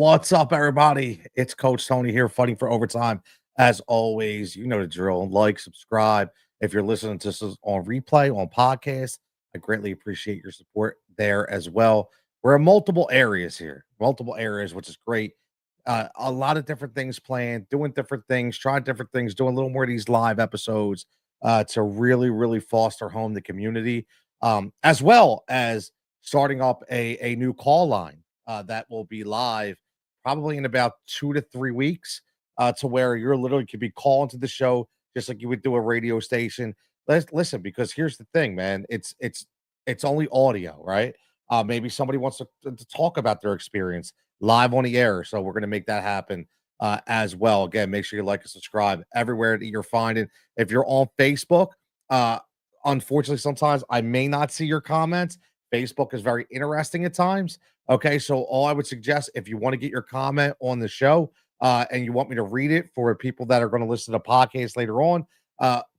What's up, everybody? It's Coach Tony here, fighting for overtime. As always, you know the drill. Like, subscribe. If you're listening to this on replay, on podcast, I greatly appreciate your support there as well. We're in multiple areas here, multiple areas, which is great. A lot of different things planned, doing different things, trying different things, doing a little more of these live episodes to really foster home the community, as well as starting up a new call line that will be live probably in about 2 to 3 weeks, to where you're literally could be calling to the show just like you would do a radio station. Let's listen, because here's the thing, man. It's only audio, right? Maybe somebody wants to talk about their experience live on the air. So we're going to make that happen as well. Again, make sure you like and subscribe everywhere that you're finding. If you're on Facebook, uh, unfortunately, sometimes I may not see your comments. Facebook is very interesting at times. Okay, so all I would suggest, if you want to get your comment on the show, and you want me to read it for people that are going to listen to podcasts later on,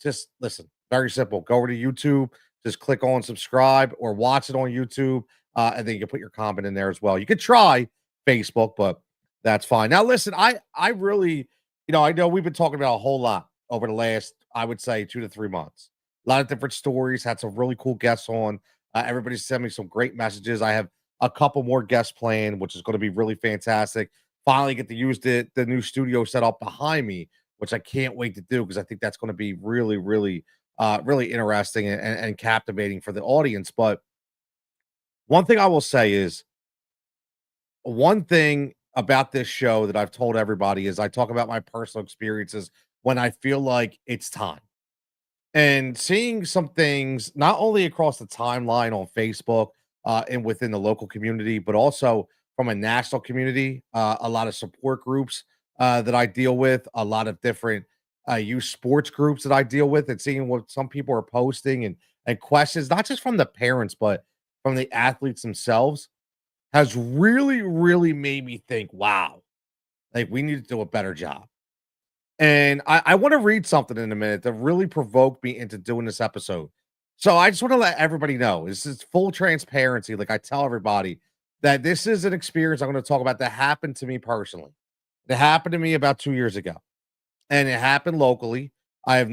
just listen. Very simple. Go over to YouTube, just click on subscribe or watch it on YouTube, and then you can put your comment in there as well. You could try Facebook, but that's fine. Now, listen, I really, I know we've been talking about a whole lot over the last, I would say, 2 to 3 months. A lot of different stories. Had some really cool guests on. Everybody sent me some great messages. I have a couple more guests planned, which is going to be really fantastic. Finally, get to use the new studio set up behind me, which I can't wait to do, because I think that's going to be really interesting and captivating for the audience. But one thing I will say is, one thing about this show that I've told everybody is I talk about my personal experiences when I feel like it's time. And seeing some things not only across the timeline on Facebook, and within the local community, but also from a national community, a lot of support groups that I deal with, a lot of different youth sports groups that I deal with, and seeing what some people are posting, and questions, not just from the parents, but from the athletes themselves, has really made me think, wow, like we need to do a better job. And I want to read something in a minute that really provoked me into doing this episode. So I just want to let everybody know, this is full transparency. Like I tell everybody, that this is an experience I'm going to talk about that happened to me personally. It happened to me about 2 years ago, and it happened locally. I have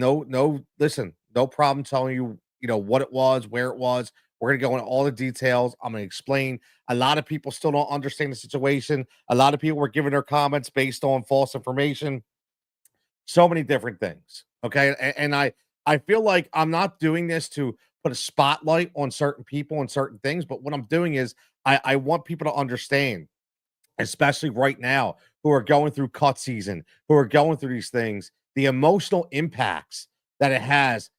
listen, no problem telling you, what it was, where it was. We're going to go into all the details. I'm going to explain. A lot of people still don't understand the situation. A lot of people were giving their comments based on false information, so many different things. Okay. And I feel like I'm not doing this to put a spotlight on certain people and certain things, but what I'm doing is I want people to understand, especially right now, who are going through cut season, who are going through these things, the emotional impacts that it has,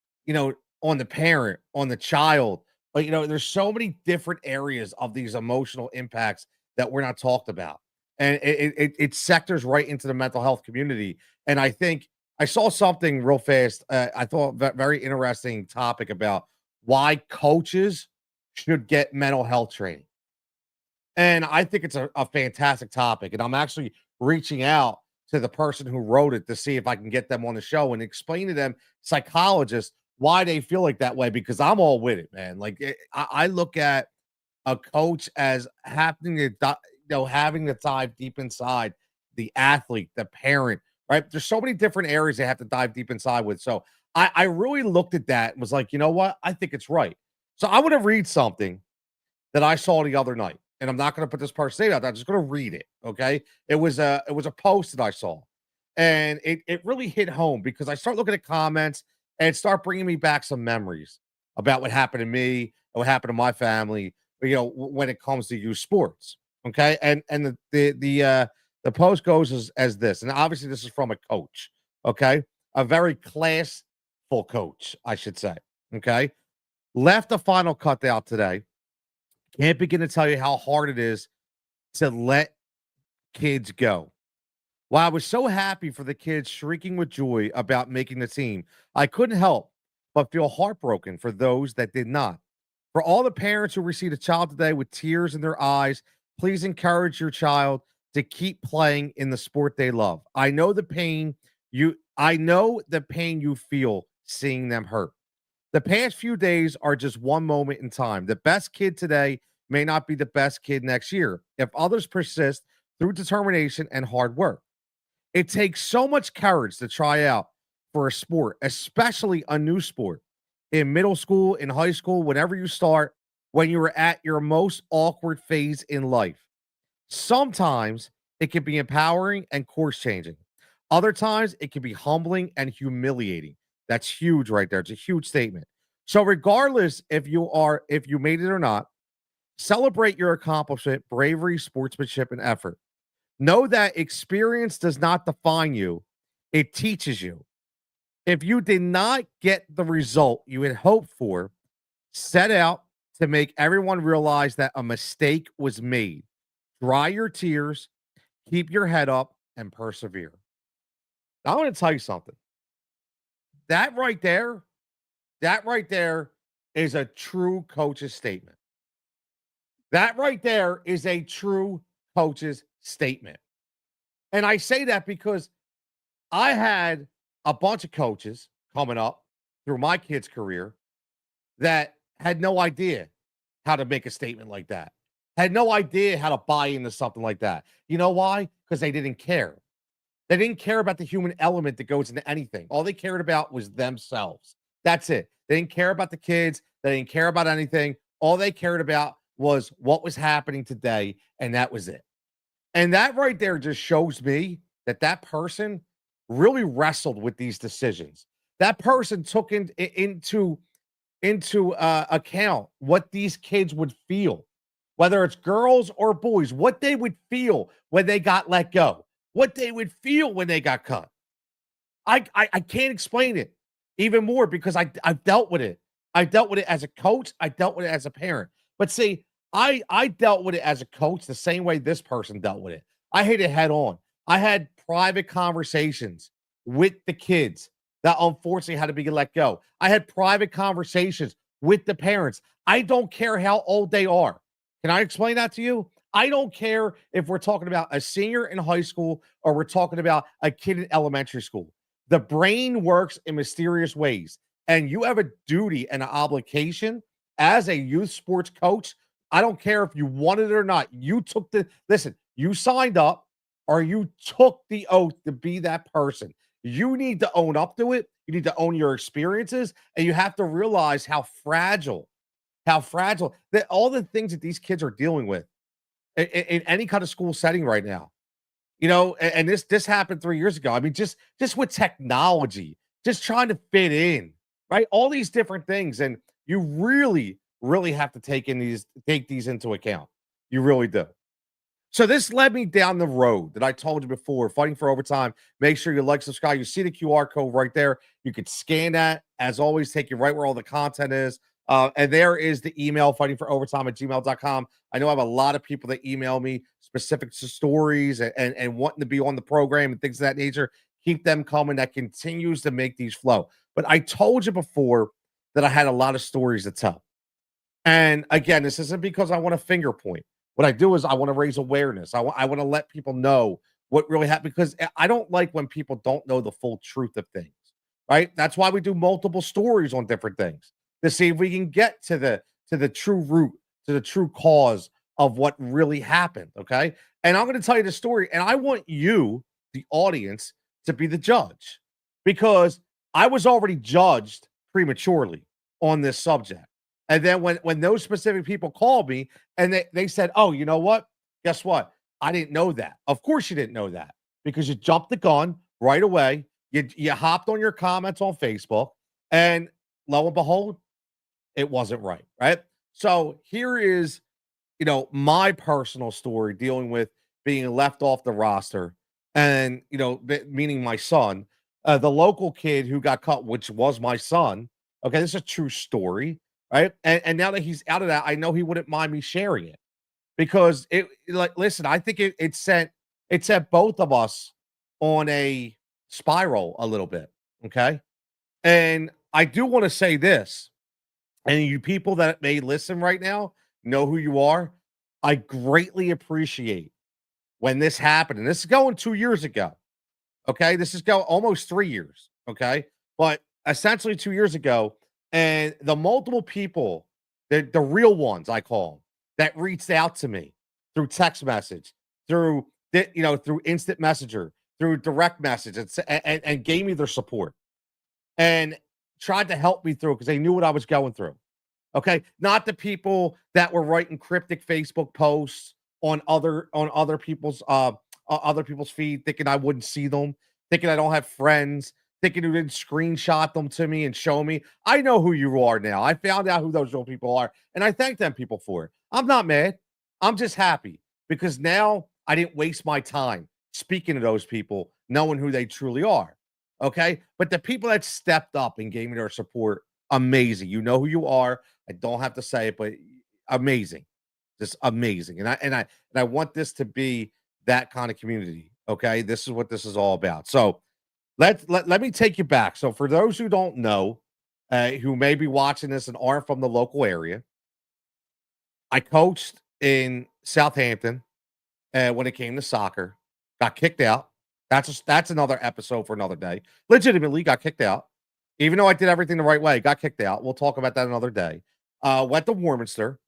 on the parent, on the child. But there's so many different areas of these emotional impacts that we're not talked about. And it sectors right into the mental health community. And I think I saw something real fast. I thought very interesting topic about why coaches should get mental health training. And I think it's a fantastic topic. And I'm actually reaching out to the person who wrote it to see if I can get them on the show and explain to them, psychologists, why they feel like that way, because I'm all with it, man. Like I look at a coach as having to, having to dive deep inside the athlete, the parent, right? There's so many different areas they have to dive deep inside with. So I really looked at that and was like, you know what? I think it's right. So I want to read something that I saw the other night. And I'm not going to put this person's name out there. I'm just going to read it. Okay. It was a post that I saw. And it really hit home, because I start looking at comments and start bringing me back some memories about what happened to me and what happened to my family, when it comes to youth sports. Okay. And the post goes as this. And obviously this is from a coach. Okay. A very classful coach, I should say. Okay. Left the final cut out today. Can't begin to tell you how hard it is to let kids go. While I was so happy for the kids shrieking with joy about making the team, I couldn't help but feel heartbroken for those that did not. For all the parents who received a child today with tears in their eyes, please encourage your child to keep playing in the sport they love. I know the pain you feel seeing them hurt. The past few days are just one moment in time. The best kid today may not be the best kid next year. If others persist through determination and hard work. It takes so much courage to try out for a sport, especially a new sport. In middle school, in high school, whenever you start, when you are at your most awkward phase in life. Sometimes it can be empowering and course changing. Other times it can be humbling and humiliating. That's huge right there. It's a huge statement. So regardless if you made it or not, celebrate your accomplishment, bravery, sportsmanship, and effort. Know that experience does not define you, it teaches you. If you did not get the result you had hoped for, set out to make everyone realize that a mistake was made. Dry your tears, keep your head up, and persevere. Now, I'm going to tell you something. That right there, that right there is a true coach's statement. That right there is a true coach's statement. And I say that because I had a bunch of coaches coming up through my kid's career that had no idea how to make a statement like that, had no idea how to buy into something like that. You know why? Because they didn't care. They didn't care about the human element that goes into anything. All they cared about was themselves. That's it. They didn't care about the kids. They didn't care about anything. All they cared about was what was happening today, and that was it. And that right there just shows me that that person really wrestled with these decisions. That person took into account what these kids would feel, whether it's girls or boys, what they would feel when they got let go, what they would feel when they got cut. I can't explain it even more because I've dealt with it. I dealt with it as a coach. I dealt with it as a parent. But see, I dealt with it as a coach the same way this person dealt with it. I hit it head on. I had private conversations with the kids that unfortunately had to be let go. I had private conversations with the parents. I don't care how old they are. Can I explain that to you? I don't care if we're talking about a senior in high school or we're talking about a kid in elementary school. The brain works in mysterious ways, and you have a duty and an obligation as a youth sports coach. I don't care if you wanted it or not. You took the listen, you signed up or you took the oath to be that person. You need to own up to it. You need to own your experiences, and you have to realize how fragile that all the things that these kids are dealing with in any kind of school setting right now. You know, and this happened 3 years ago. I mean, just with technology, just trying to fit in, right? All these different things, and you really, really have to take these into account. You really do. So this led me down the road that I told you before, fighting for overtime. Make sure you like, subscribe. You see the QR code right there. You could scan that. As always, take you right where all the content is. And there is the email, fighting for overtime at gmail.com. I know I have a lot of people that email me specific to stories and wanting to be on the program and things of that nature. Keep them coming. That continues to make these flow. But I told you before that I had a lot of stories to tell. And again, this isn't because I want to finger point. What I do is I want to raise awareness. I want to let people know what really happened because I don't like when people don't know the full truth of things, right? That's why we do multiple stories on different things to see if we can get to the true root, to the true cause of what really happened. Okay. And I'm going to tell you the story, and I want you, the audience, to be the judge because I was already judged prematurely on this subject. And then when those specific people called me and they said, "Oh, you know what? Guess what? I didn't know that." Of course you didn't know that because you jumped the gun right away. You hopped on your comments on Facebook, and lo and behold, it wasn't right, right? So here is, my personal story dealing with being left off the roster and, meaning my son, the local kid who got cut, which was my son. Okay. This is a true story. Right. And now that he's out of that, I know he wouldn't mind me sharing it because listen, I think it sent both of us on a spiral a little bit. Okay. And I do want to say this, and you people that may listen right now know who you are. I greatly appreciate when this happened. And this is going 2 years ago. Okay. This is going almost 3 years. Okay. But essentially 2 years ago, and the multiple people, the real ones, I call them, that reached out to me through text message, through that, through instant messenger, through direct message, and gave me their support and tried to help me through because they knew what I was going through. Okay, not the people that were writing cryptic Facebook posts on other people's feed, thinking I wouldn't see them, thinking I don't have friends, thinking you didn't screenshot them to me and show me. I know who you are now. I found out who those real people are, and I thank them people for it. I'm not mad. I'm just happy because now I didn't waste my time speaking to those people, knowing who they truly are. Okay, but the people that stepped up and gave me their support, amazing. You know who you are. I don't have to say it, but amazing, just amazing. And I want this to be that kind of community. Okay, this is what this is all about. So let me take you back. So for those who don't know, who may be watching this and aren't from the local area, I coached in Southampton when it came to soccer. Got kicked out. That's another episode for another day. Legitimately got kicked out, even though I did everything the right way. Got kicked out. We'll talk about that another day. Went to Warminster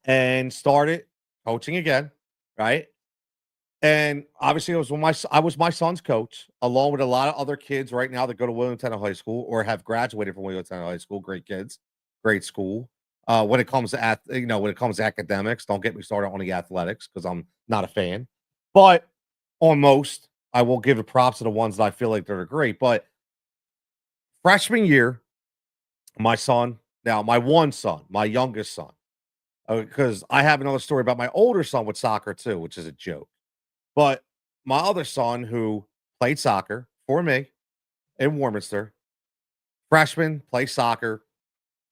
and started coaching again, right? And obviously, I was my son's coach, along with a lot of other kids right now that go to William Tennant High School or have graduated from William Tennant High School. Great kids, great school. When it comes to when it comes to academics, don't get me started on the athletics because I'm not a fan. But on most, I will give the props to the ones that I feel like they're great. But freshman year, my son, now my one son, my youngest son, because I have another story about my older son with soccer too, which is a joke. But my other son, who played soccer for me in Warminster, freshman, play soccer.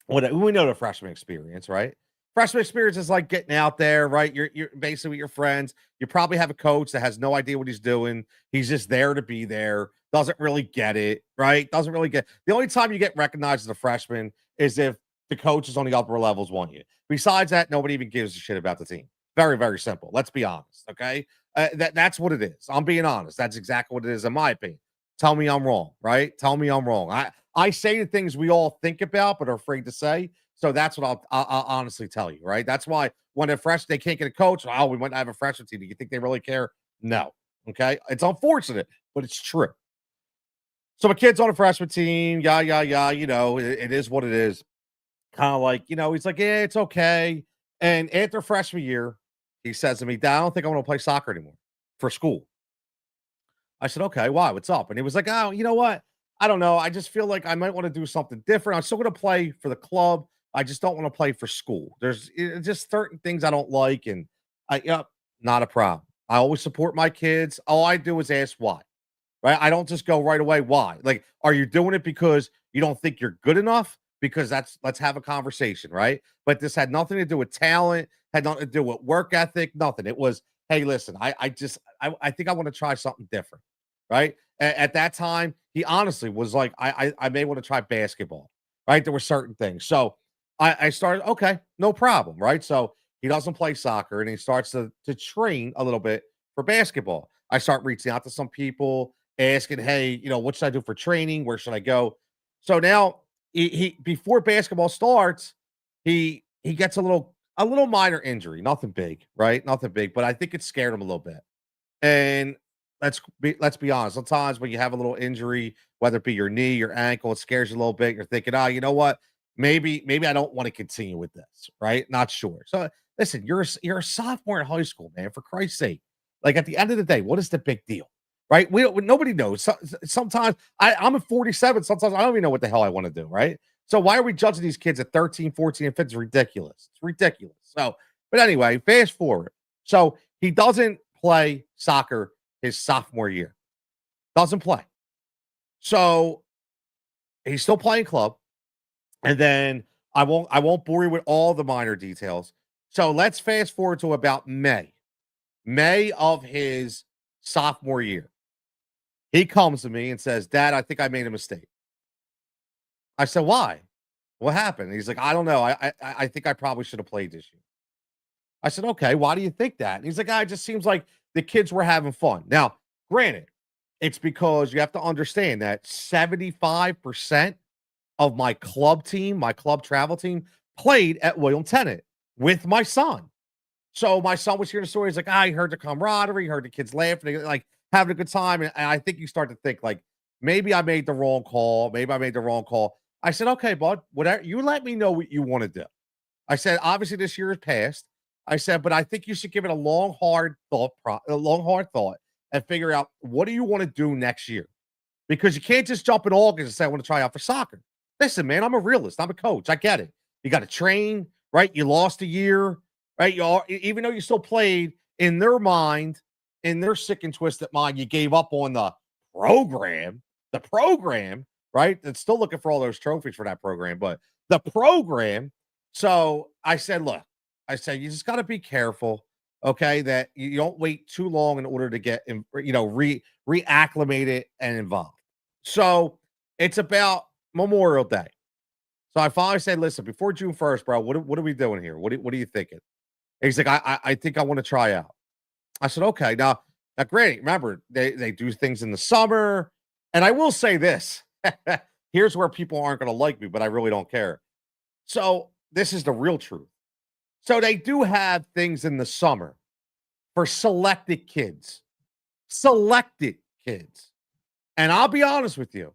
We know the freshman experience, right? Freshman experience is like getting out there, right? You're basically with your friends. You probably have a coach that has no idea what he's doing. He's just there to be there. Doesn't really get it, right? Doesn't really get the only time you get recognized as a freshman is if the coaches on the upper levels want you. Besides that, nobody even gives a shit about the team. Very, very simple. Let's be honest. Okay. That's what it is. I'm being honest. That's exactly what it is, in my opinion. Tell me I'm wrong, right? Tell me I'm wrong. I say the things we all think about but are afraid to say. So that's what I'll honestly tell you, right? That's why when they're fresh, they can't get a coach. Oh, we might have a freshman team. Do you think they really care? No. Okay. It's unfortunate, but it's true. So my kid's on a freshman team. Yeah, yeah, yeah. It is what it is. Kind of like, he's like, yeah, it's okay. And after freshman year, he says to me, Dad, I don't think I want to play soccer anymore for school. I said, okay, why? What's up? And he was like, oh, you know what? I don't know. I just feel like I might want to do something different. I'm still going to play for the club. I just don't want to play for school. There's just certain things I don't like. And yep, not a problem. I always support my kids. All I do is ask why, right? I don't just go right away. Why? Like, are you doing it because you don't think you're good enough? Because let's have a conversation, right? But this had nothing to do with talent, had nothing to do with work ethic, nothing. It was, hey, listen, I think I want to try something different, right? At that time, he honestly was like, I may want to try basketball, right? There were certain things. So I started, okay, no problem, right? So he doesn't play soccer and he starts to train a little bit for basketball. I start reaching out to some people, asking, hey, what should I do for training? Where should I go? So now he before basketball starts, he gets a little minor injury, nothing big, right? Nothing big, but I think it scared him a little bit. And let's be honest. Sometimes when you have a little injury, whether it be your knee, your ankle, it scares you a little bit. You're thinking, oh, you know what? Maybe I don't want to continue with this, right? Not sure. So listen, you're a sophomore in high school, man. For Christ's sake, like at the end of the day, what is the big deal, right? Nobody knows. Sometimes I'm at 47. Sometimes I don't even know what the hell I want to do, right? So why are we judging these kids at 13, 14, and 15? It's ridiculous. It's ridiculous. So, but anyway, fast forward. So he doesn't play soccer his sophomore year. Doesn't play. So he's still playing club. And then I won't bore you with all the minor details. So let's fast forward to about May. May of his sophomore year. He comes to me and says, Dad, I think I made a mistake. I said, why? What happened? He's like, I don't know. I think I probably should have played this year. I said, okay, why do you think that? And he's like, it just seems like the kids were having fun. Now, granted, it's because you have to understand that 75% of my club team, my club travel team, played at William Tennant with my son. So my son was hearing the story. He's like, I heard the camaraderie, heard the kids laughing, like having a good time. And I think you start to think like, maybe I made the wrong call. Maybe I made the wrong call. I said, okay, bud, whatever. You let me know what you want to do. I said, obviously this year has passed. I said, but I think you should give it a long, hard thought and figure out what do you want to do next year? Because you can't just jump in August and say, I want to try out for soccer. Listen, man, I'm a realist. I'm a coach. I get it. You got to train, right? You lost a year, right? Even though you still played in their mind, in their sick and twisted mind, you gave up on program, the program, right? It's still looking for all those trophies for that program, but the program. So I said, look, I said, you just got to be careful, okay, that you don't wait too long in order to get, reacclimated and involved. So it's about Memorial Day. So I finally said, listen, before June 1st, bro, what are we doing here? What are you thinking? And he's like, I think I want to try out. I said, okay. Now granted, remember, they do things in the summer. And I will say this. Here's where people aren't going to like me, but I really don't care. So this is the real truth. So they do have things in the summer for selected kids. Selected kids. And I'll be honest with you.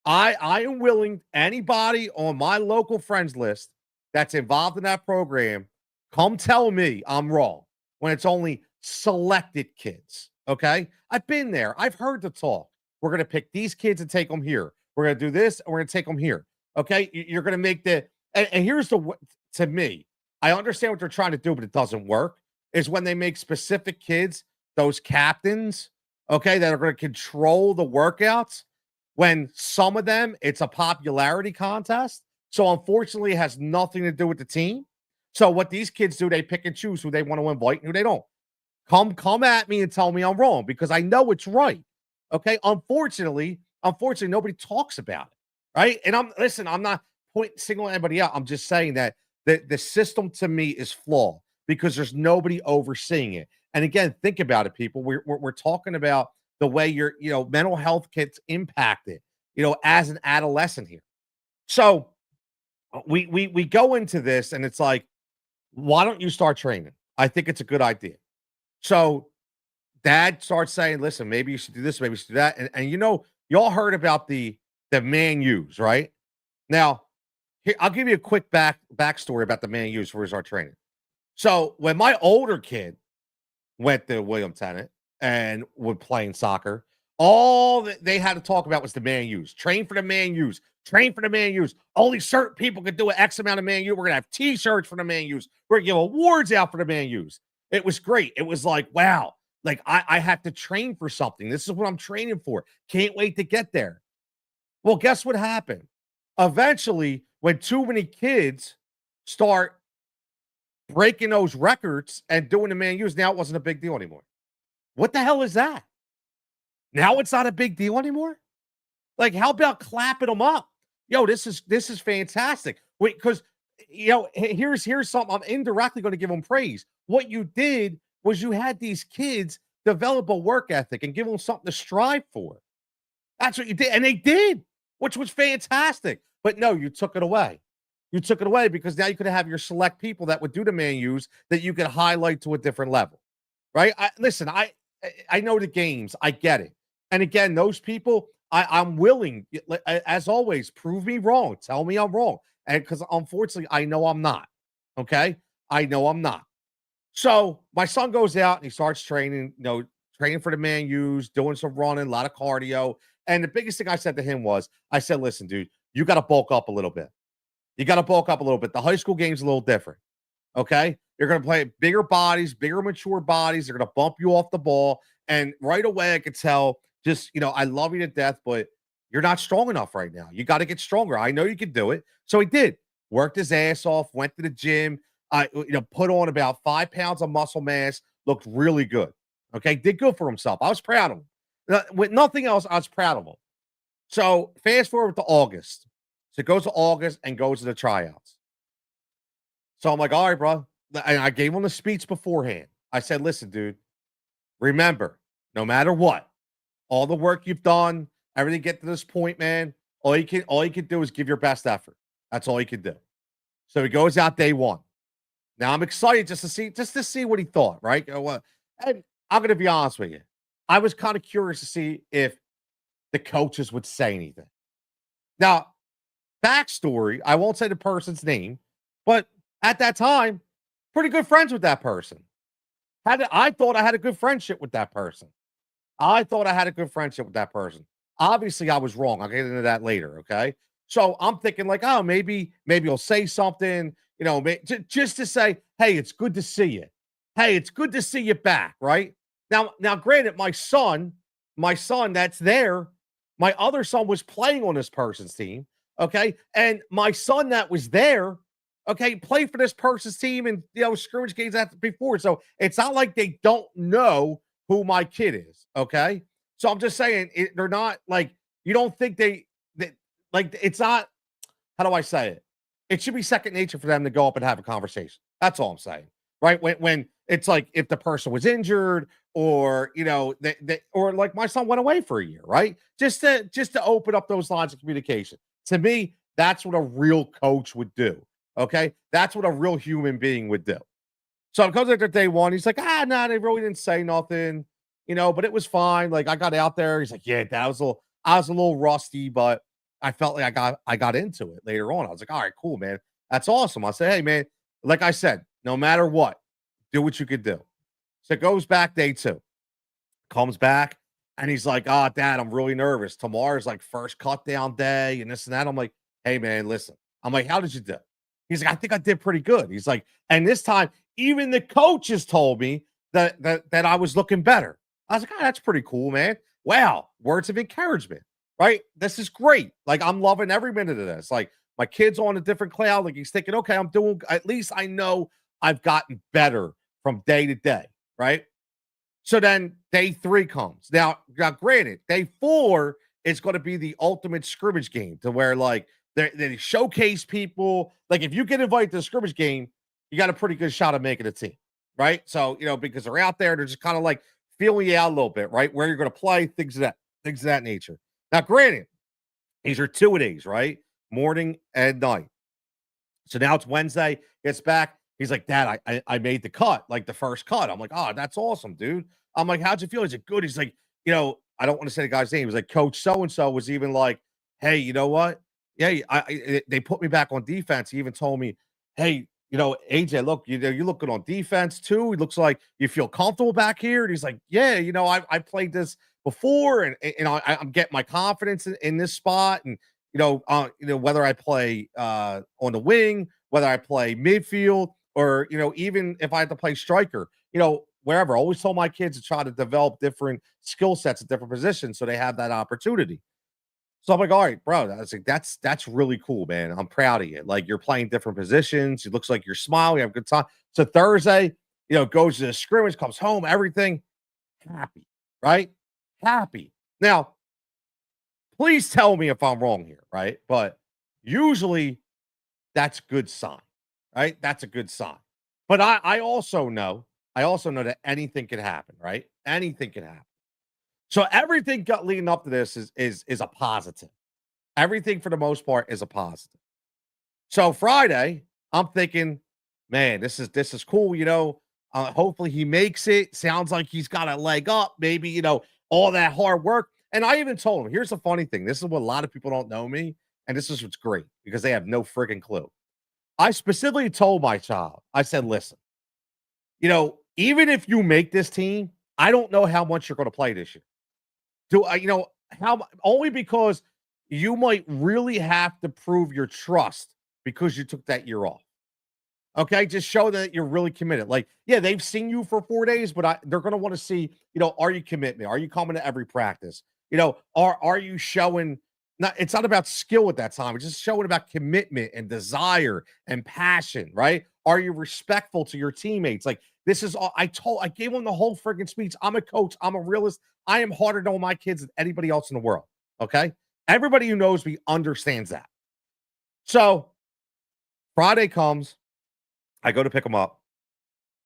I am willing, anybody on my local friends list that's involved in that program, come tell me I'm wrong when it's only selected kids. Okay. I've been there. I've heard the talk. We're going to pick these kids and take them here. We're going to do this and we're going to take them here. Okay. You're going to make and here's to me, I understand what they're trying to do, but it doesn't work. Is when they make specific kids, those captains, okay, that are going to control the workouts when some of them it's a popularity contest. So unfortunately, it has nothing to do with the team. So what these kids do, they pick and choose who they want to invite and who they don't. Come at me and tell me I'm wrong because I know it's right. Okay. Unfortunately, nobody talks about it. Right. And I'm not singling anybody out. I'm just saying that the system to me is flawed because there's nobody overseeing it. And again, think about it, people. We're talking about the way your mental health gets impacted, as an adolescent here. So we go into this and it's like, why don't you start training? I think it's a good idea. So dad starts saying, listen, maybe you should do this, maybe you should do that. And y'all heard about the Man U's, right? Now, here, I'll give you a quick backstory about the Man U's before we start training. So when my older kid went to William Tennant and was playing soccer, all that they had to talk about was the Man U's. Train for the Man U's. Train for the Man U's. Only certain people could do an X amount of Man U. We're going to have T-shirts for the Man U's. We're going to give awards out for the Man U's. It was great. It was like, wow, like I have to train for something. This is what I'm training for. Can't wait to get there. Well, guess what happened? Eventually, when too many kids start breaking those records and doing the Man U's, now it wasn't a big deal anymore. What the hell is that? Now it's not a big deal anymore? Like, how about clapping them up? Yo, this is fantastic. Wait, because here's something I'm indirectly going to give them praise. What you did was you had these kids develop a work ethic and give them something to strive for. That's what you did, and they did, which was fantastic. But no, you took it away. You took it away because now you could have your select people that would do the Man U's that you could highlight to a different level, right? Listen, I know the games. I get it. And again, those people, I'm willing, as always, prove me wrong. Tell me I'm wrong. And because unfortunately, I know I'm not. Okay. I know I'm not. So my son goes out and he starts training, training for the Man U's, doing some running, a lot of cardio. And the biggest thing I said to him was, I said, listen, dude, you got to bulk up a little bit. You got to bulk up a little bit. The high school game's a little different. Okay. You're going to play bigger bodies, bigger mature bodies. They're going to bump you off the ball. And right away, I could tell just, I love you to death, but you're not strong enough right now. You got to get stronger. I know you can do it. So he did. Worked his ass off, went to the gym, put on about 5 pounds of muscle mass, looked really good. Okay. Did good for himself. I was proud of him. With nothing else, I was proud of him. So fast forward to August. So it goes to August and goes to the tryouts. So I'm like, all right, bro. And I gave him the speech beforehand. I said, listen, dude, remember, no matter what, all the work you've done, everything get to this point, man, all you can do is give your best effort. That's all you can do. So he goes out day one. Now I'm excited just to see what he thought, right? And I'm gonna be honest with you. I was kind of curious to see if the coaches would say anything. Now, backstory, I won't say the person's name, but at that time, pretty good friends with that person. I thought I had a good friendship with that person. I thought I had a good friendship with that person. Obviously, I was wrong. I'll get into that later. Okay. So I'm thinking like, oh, maybe he'll say something, just to say, hey, it's good to see you. Hey, it's good to see you back. Right now, granted, my son that's there, my other son was playing on this person's team. Okay, and my son that was there, okay, played for this person's team and scrimmage games after before. So it's not like they don't know who my kid is. Okay. So I'm just saying they're not like, you don't think that like it's not, how do I say it? It should be second nature for them to go up and have a conversation. That's all I'm saying. Right. When it's like if the person was injured or or like my son went away for a year, right? Just to open up those lines of communication. To me, that's what a real coach would do. Okay. That's what a real human being would do. So it comes after day one. He's like, nah, they really didn't say nothing, but it was fine. Like I got out there. He's like, yeah, I was a little rusty, but I felt like I got into it later on. I was like, all right, cool, man. That's awesome. I said, hey, man, like I said, no matter what, do what you could do. So it goes back day two, comes back, and he's like, dad, I'm really nervous. Tomorrow's like first cut down day and this and that. I'm like, hey, man, listen. I'm like, how did you do? He's like, I think I did pretty good. He's like, and this time, even the coaches told me that I was looking better. I was like, that's pretty cool, man. Wow, words of encouragement, right? This is great. Like, I'm loving every minute of this. Like, my kid's on a different cloud. Like, he's thinking, okay, I'm doing, at least I know I've gotten better from day to day, right? So then day three comes. Now, granted, day four is going to be the ultimate scrimmage game to where like they showcase people. Like if you get invited to the scrimmage game, you got a pretty good shot of making a team, right? So because they're out there, they're just kind of like feeling you out a little bit, right? Where you're going to play, things of that nature. Now, granted, these are 2 days, right? Morning and night. So now it's Wednesday, gets back. He's like, Dad, I made the cut, like the first cut. I'm like, oh, that's awesome, dude. I'm like, how'd you feel? He's like, good. He's like, I don't want to say the guy's name. He's like, Coach so and so was even like, hey, you know what? Yeah, they put me back on defense. He even told me, hey, AJ, look, you look good on defense too. It looks like you feel comfortable back here. And he's like, yeah, I played this before, and I'm getting my confidence in this spot, and whether I play on the wing, whether I play midfield, or even if I have to play striker, wherever. I always told my kids to try to develop different skill sets at different positions so they have that opportunity. So I'm like, all right, bro. That's really cool, man. I'm proud of you. Like you're playing different positions. It looks like you're smiling, you have a good time. So Thursday, goes to the scrimmage, comes home, everything happy, right? Happy. Now, please tell me if I'm wrong here, right? But usually that's good sign, right? That's a good sign. But I also know that anything can happen, right? Anything can happen. So everything got leading up to this is a positive. Everything for the most part is a positive. So Friday, I'm thinking, man, this is cool. Hopefully he makes it. Sounds like he's got a leg up. Maybe all that hard work. And I even told him, here's the funny thing. This is what a lot of people don't know me, and this is what's great because they have no freaking clue. I specifically told my child, I said, listen, even if you make this team, I don't know how much you're going to play this year. Do I, how only because you might really have to prove your trust because you took that year off. Okay, just show that you're really committed. Like, yeah, they've seen you for 4 days, but they're going to want to see, are you commitment? Are you coming to every practice? Are you showing? Not, it's not about skill at that time. It's just showing about commitment and desire and passion, right? Are you respectful to your teammates? Like, this is all I gave them the whole freaking speech. I'm a coach. I'm a realist. I am harder on my kids than anybody else in the world. Okay, everybody who knows me understands that. So Friday comes. I go to pick them up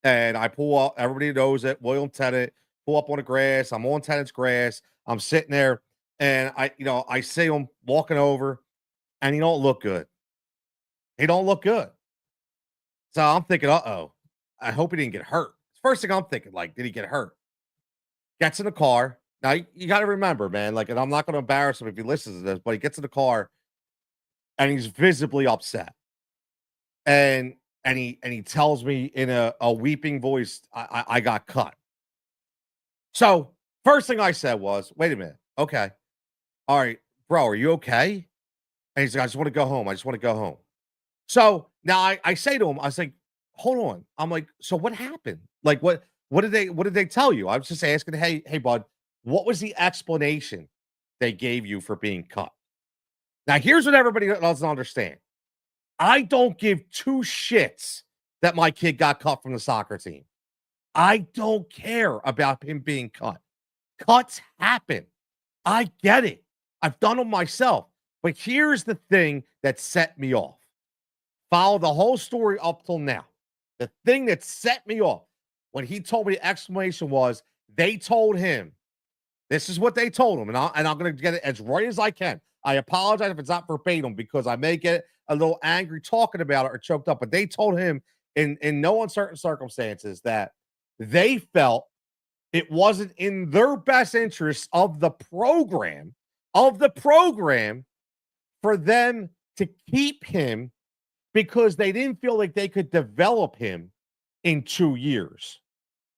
and I pull up. Everybody knows it. William Tennant, pull up on the grass. I'm on Tennant's grass. I'm sitting there and I see him walking over and he don't look good. He don't look good. So I'm thinking, uh-oh, I hope he didn't get hurt. First thing I'm thinking, like, did he get hurt? Gets in the car. Now you got to remember, man, like, and I'm not going to embarrass him if he listens to this, but he gets in the car and he's visibly upset. And he tells me in a weeping voice, I got cut. So first thing I said was, wait a minute. Okay. All right, bro, are you okay? And he's like, I just want to go home. I just want to go home. So now I say to him, I was like, hold on. I'm like, so what happened? Like, what did they tell you? I was just asking, hey, bud, what was the explanation they gave you for being cut? Now, here's what everybody doesn't understand. I don't give two shits that my kid got cut from the soccer team. I don't care about him being cut. Cuts happen. I get it. I've done them myself. But here's the thing that set me off. Follow the whole story up till now. The thing that set me off when he told me the explanation was they told him, this is what they told him, and I'm going to get it as right as I can. I apologize if it's not verbatim because I may get a little angry talking about it or choked up, but they told him in no uncertain circumstances that they felt it wasn't in their best interest of the program for them to keep him because they didn't feel like they could develop him in 2 years.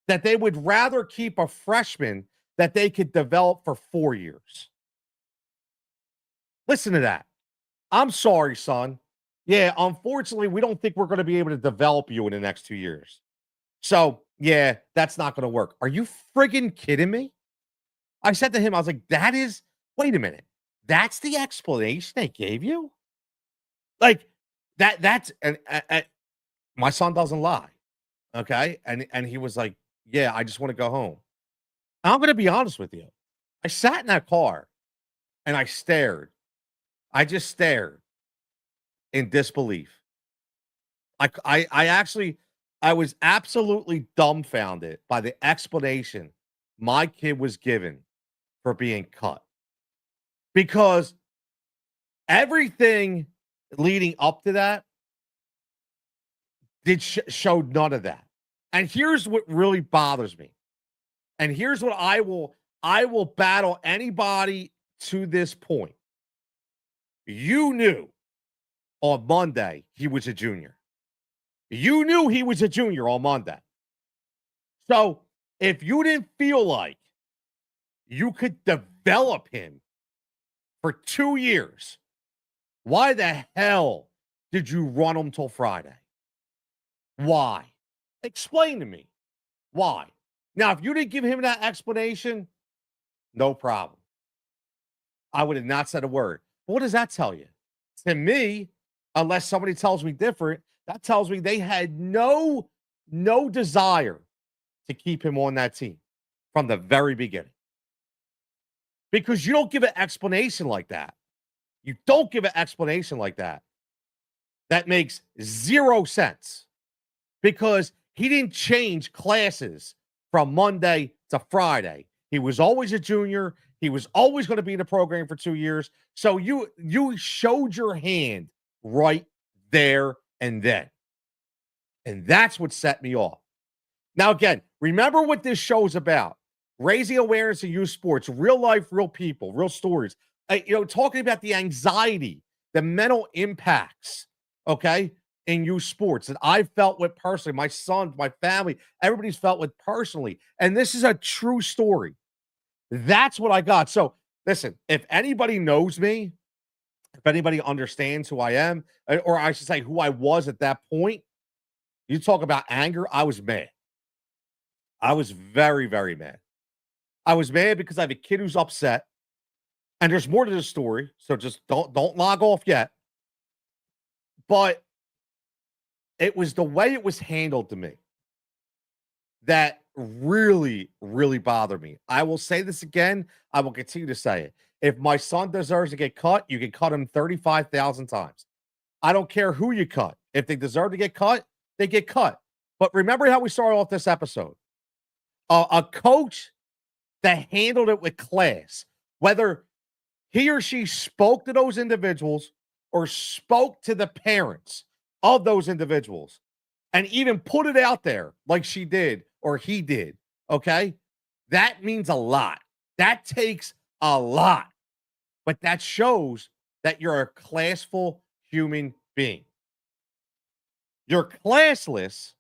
That they would rather keep a freshman that they could develop for 4 years. Listen to that. I'm sorry, son. Yeah, unfortunately, we don't think we're going to be able to develop you in the next 2 years. So, yeah, that's not going to work. Are you friggin' kidding me? I said to him, I was like, wait a minute. That's the explanation they gave you? Like, and my son doesn't lie. Okay. And he was like, yeah, I just want to go home. I'm going to be honest with you. I sat in that car and I stared. I just stared in disbelief. I was absolutely dumbfounded by the explanation my kid was given for being cut because everything leading up to that showed none of that. And here's what really bothers me. And here's what I will battle anybody to this point. You knew on Monday he was a junior. You knew he was a junior on Monday. So if you didn't feel like you could develop him for 2 years, why the hell did you run him till Friday? Why? Explain to me. Why? Now, if you didn't give him that explanation, no problem. I would have not said a word. But what does that tell you? To me, unless somebody tells me different, that tells me they had no desire to keep him on that team from the very beginning. Because you don't give an explanation like that. You don't give an explanation like that. That makes 0 sense. Because he didn't change classes from Monday to Friday. He was always a junior. He was always going to be in the program for 2 years. So you showed your hand right there and then. And that's what set me off. Now, again, remember what this show is about. Raising awareness of youth sports, real life, real people, real stories. Talking about the anxiety, the mental impacts, okay, in youth sports that I felt with personally. My sons, my family, everybody's felt with personally. And this is a true story. That's what I got. So listen, if anybody knows me, if anybody understands who I am, or I should say who I was at that point, you talk about anger, I was mad. I was very, very mad. I was mad because I have a kid who's upset. And there's more to this story, so just don't log off yet. But it was the way it was handled to me that really, really bothered me. I will say this again. I will continue to say it. If my son deserves to get cut, you can cut him 35,000 times. I don't care who you cut. If they deserve to get cut, they get cut. But remember how we started off this episode. A coach that handled it with class, whether he or she spoke to those individuals or spoke to the parents of those individuals, and even put it out there like she did or he did, okay? That means a lot. That takes a lot, but that shows that you're a classful human being. You're classless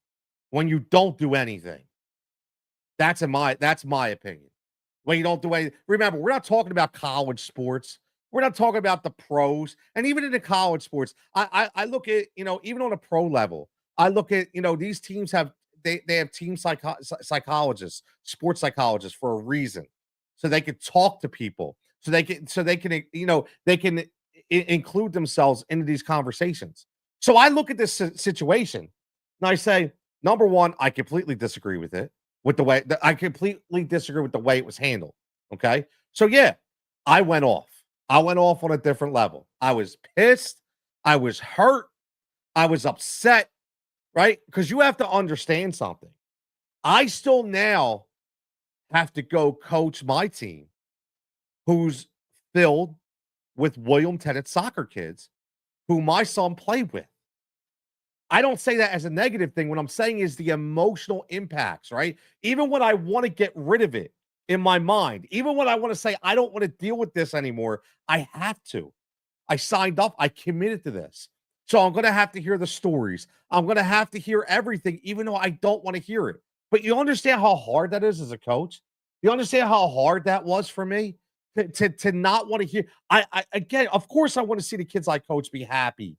when you don't do anything. That's my opinion. When you don't do anything. Remember, we're not talking about college sports. We're not talking about the pros. And even in the college sports, I look at, even on a pro level, I look at, these teams have they have team psychologists, sports psychologists for a reason. So they can talk to people. So they can they can include themselves into these conversations. So I look at this situation and I say, number one, I completely disagree with it with the way that I completely disagree with the way it was handled. Okay. So yeah, I went off. I went off on a different level. I was pissed. I was hurt. I was upset, right? Because you have to understand something. I still now have to go coach my team who's filled with William Tennant soccer kids who my son played with. I don't say that as a negative thing. What I'm saying is the emotional impacts, right? Even when I want to get rid of it in my mind, even when I want to say, I don't want to deal with this anymore, I have to. I signed up, I committed to this. So I'm going to have to hear the stories. I'm going to have to hear everything, even though I don't want to hear it. But you understand how hard that is as a coach? You understand how hard that was for me to not want to hear? Again, of course, I want to see the kids I coach be happy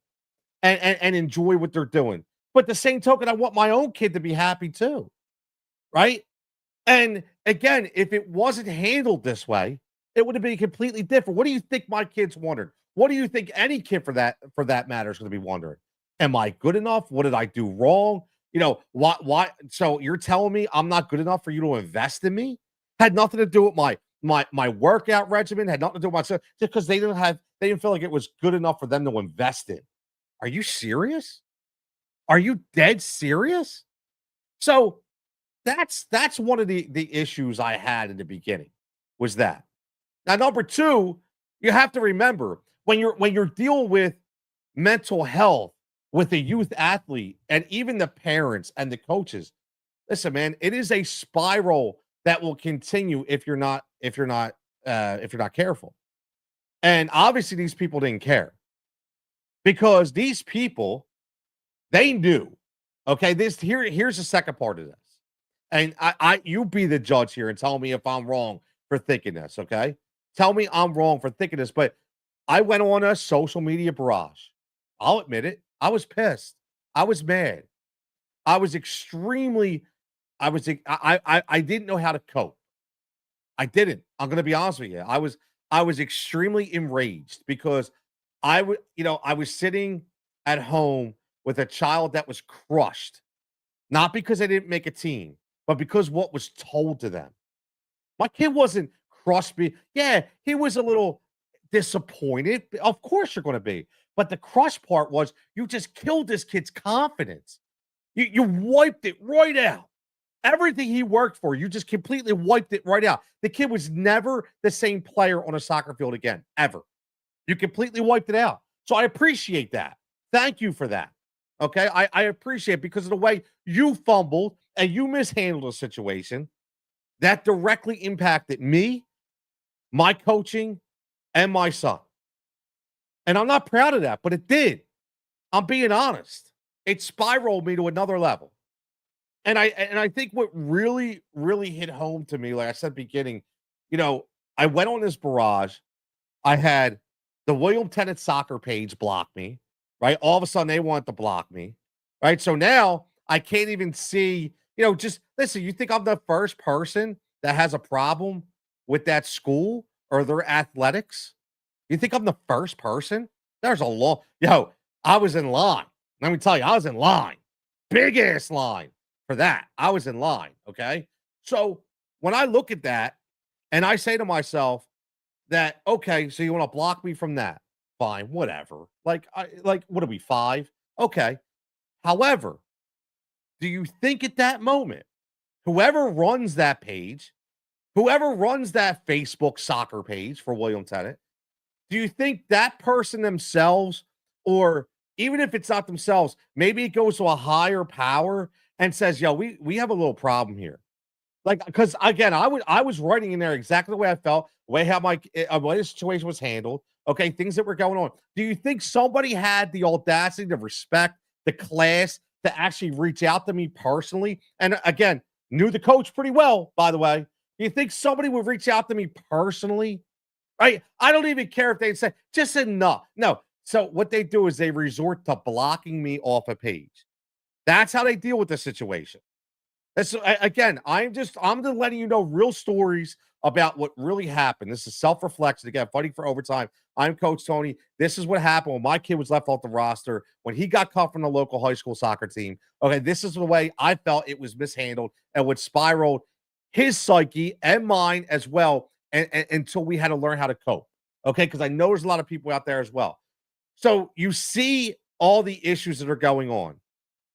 and enjoy what they're doing. But the same token, I want my own kid to be happy too, right? And again, if it wasn't handled this way, it would have been completely different. What do you think my kids wondered? What do you think any kid for that matter is going to be wondering? Am I good enough? What did I do wrong? Why so you're telling me I'm not good enough for you to invest in me? Had nothing to do with my workout regimen, had nothing to do with myself, just because they didn't feel like it was good enough for them to invest in. Are you serious? Are you dead serious? So that's one of the issues I had in the beginning was that. Now, number two, you have to remember when you're dealing with mental health with a youth athlete and even the parents and the coaches. Listen, man, it is a spiral that will continue if you're not careful. And obviously, these people didn't care because these people they knew. Okay, here's the second part of this. And you be the judge here and tell me if I'm wrong for thinking this, okay? Tell me I'm wrong for thinking this, but I went on a social media barrage. I'll admit it. I was pissed. I was mad. I was extremely I didn't know how to cope. I didn't. I'm going to be honest with you. I was extremely enraged because I was sitting at home with a child that was crushed, not because they didn't make a team, but because what was told to them. My kid wasn't crushed. Yeah, he was a little disappointed. Of course, you're going to be. But the crush part was you just killed this kid's confidence. You wiped it right out. Everything he worked for, you just completely wiped it right out. The kid was never the same player on a soccer field again, ever. You completely wiped it out. So I appreciate that. Thank you for that. Okay. I appreciate it because of the way you fumbled and you mishandled a situation that directly impacted me, my coaching, and my son. And I'm not proud of that, but it did. I'm being honest. It spiraled me to another level. And I think what really, really hit home to me, like I said beginning, I went on this barrage. I had the William Tennant soccer page block me, right? All of a sudden they want to block me, right? So now I can't even see, just listen, you think I'm the first person that has a problem with that school or their athletics? You think I'm the first person? There's a long, I was in line. Let me tell you, I was in line, big ass line for that. I was in line. Okay. So when I look at that and I say to myself, that okay, so you want to block me from that? Fine, whatever. Like what are we 5? Okay. However, do you think at that moment, whoever runs that page, whoever runs that Facebook soccer page for William Tennant, do you think that person themselves or even if it's not themselves, maybe it goes to a higher power and says, "Yo, we have a little problem here." Like, because again, I was writing in there exactly the way I felt, the way how way the situation was handled. Okay, things that were going on. Do you think somebody had the audacity, the respect, the class to actually reach out to me personally? And again, knew the coach pretty well, by the way. Do you think somebody would reach out to me personally? Right? I don't even care if they say just enough. No. So what they do is they resort to blocking me off a page. That's how they deal with the situation. That's again, I'm just letting you know real stories about what really happened. This is self-reflection again, fighting for overtime. I'm Coach Tony. This is what happened when my kid was left off the roster when he got cut from the local high school soccer team. Okay, this is the way I felt it was mishandled and what spiraled his psyche and mine as well, and until we had to learn how to cope. Okay, because I know there's a lot of people out there as well. So you see all the issues that are going on.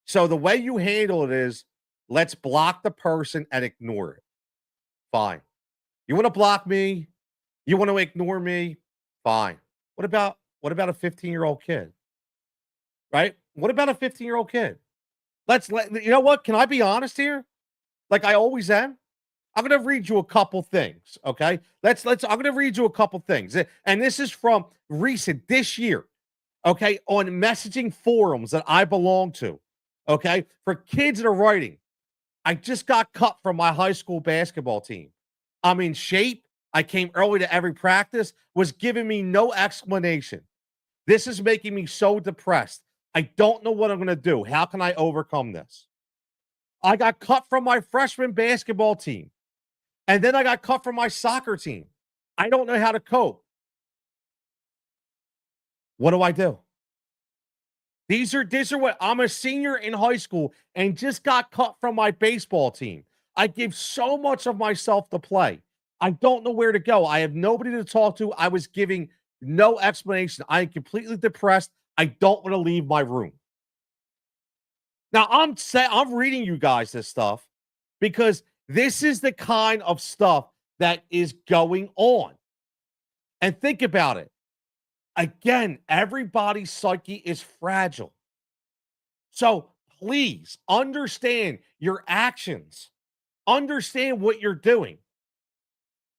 So the way you handle it is let's block the person and ignore it. Fine. You want to block me? You want to ignore me? Fine. What about a 15-year-old kid? Right? What about a 15-year-old kid? Let's let you know what? Can I be honest here? Like I always am. I'm gonna read you a couple things. Okay. I'm gonna read you a couple things. And this is from recent this year. Okay, on messaging forums that I belong to. Okay, for kids that are writing. I just got cut from my high school basketball team. I'm in shape. I came early to every practice, was giving me no explanation. This is making me so depressed. I don't know what I'm going to do. How can I overcome this? I got cut from my freshman basketball team, and then I got cut from my soccer team. I don't know how to cope. What do I do? These are what I'm a senior in high school and just got cut from my baseball team. I give so much of myself to play. I don't know where to go. I have nobody to talk to. I was giving no explanation. I am completely depressed. I don't want to leave my room. Now I'm reading you guys this stuff because this is the kind of stuff that is going on. And think about it. Again, everybody's psyche is fragile. So please understand your actions, understand what you're doing.